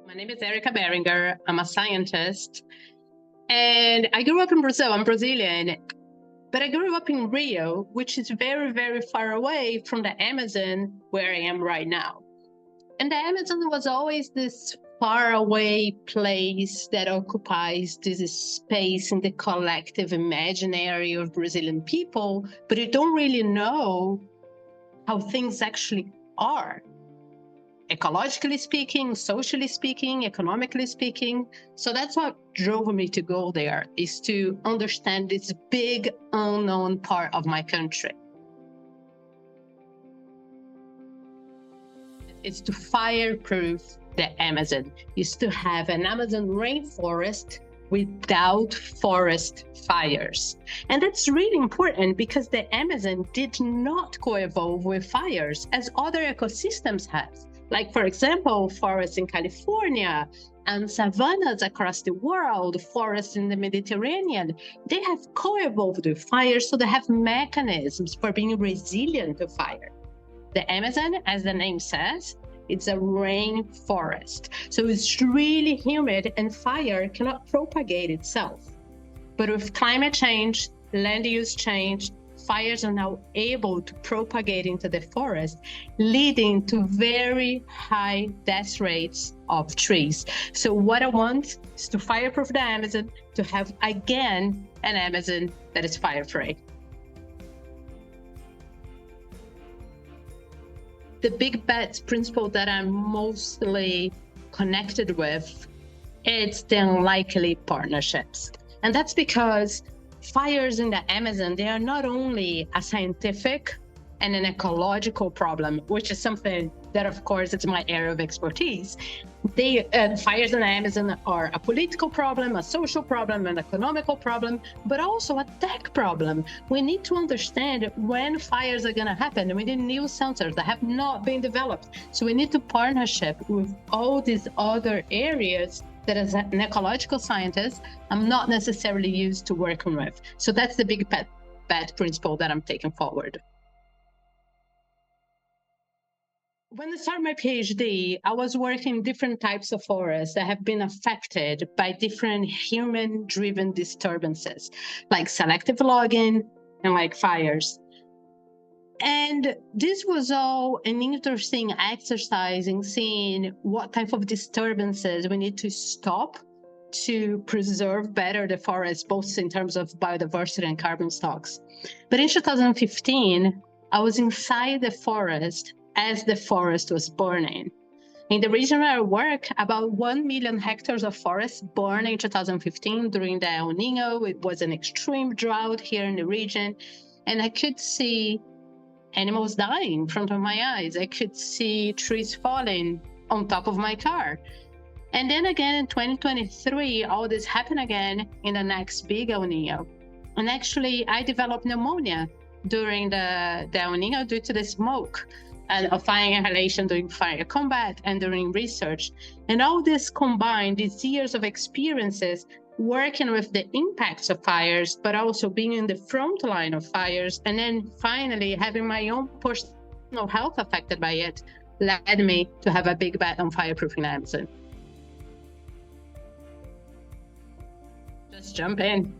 My name is Erika Berenguer. I'm a scientist. And I grew up in Brazil. I'm Brazilian. But I grew up in Rio, which is very, very far away from the Amazon where I am right now. And the Amazon was always this far away place that occupies this space in the collective imaginary of Brazilian people, but you don't really know how things actually are. Ecologically speaking, socially speaking, economically speaking. So that's what drove me to go there, is to understand this big unknown part of my country. It's to fireproof the Amazon, is to have an Amazon rainforest without forest fires. And that's really important because the Amazon did not co-evolve with fires as other ecosystems have. Like, for example, forests in California and savannas across the world, forests in the Mediterranean, they have co-evolved with fire, so they have mechanisms for being resilient to fire. The Amazon, as the name says, it's a rainforest. So it's really humid and fire cannot propagate itself. But with climate change, land use change, fires are now able to propagate into the forest, leading to very high death rates of trees. So what I want is to fireproof the Amazon, to have again an Amazon that is fire-free. The big bet principle that I'm mostly connected with is the unlikely partnerships. And that's because fires in the Amazon, they are not only a scientific and an ecological problem, which is something that, of course, it's my area of expertise. Fires in the Amazon are a political problem, a social problem, an economical problem, but also a tech problem. We need to understand when fires are going to happen. We need new sensors that have not been developed. So we need to partnership with all these other areas that as an ecological scientist, I'm not necessarily used to working with. So that's the big bet principle that I'm taking forward. When I started my PhD, I was working in different types of forests that have been affected by different human-driven disturbances, like selective logging and like fires. And this was all an interesting exercise in seeing what type of disturbances we need to stop to preserve better the forest, both in terms of biodiversity and carbon stocks. But in 2015, I was inside the forest as the forest was burning. In the region where I work, about 1 million hectares of forest burned in 2015 during the El Nino. It was an extreme drought here in the region, and I could see animals dying in front of my eyes. I could see trees falling on top of my car. And then again in 2023, all this happened again in the next big El Nino. And actually, I developed pneumonia during the El Nino due to the smoke of fire inhalation during fire combat and during research. And all this combined, these years of experiences working with the impacts of fires, but also being in the front line of fires, and then finally having my own personal health affected by it, led me to have a big bet on fireproofing the Amazon. Just jump in.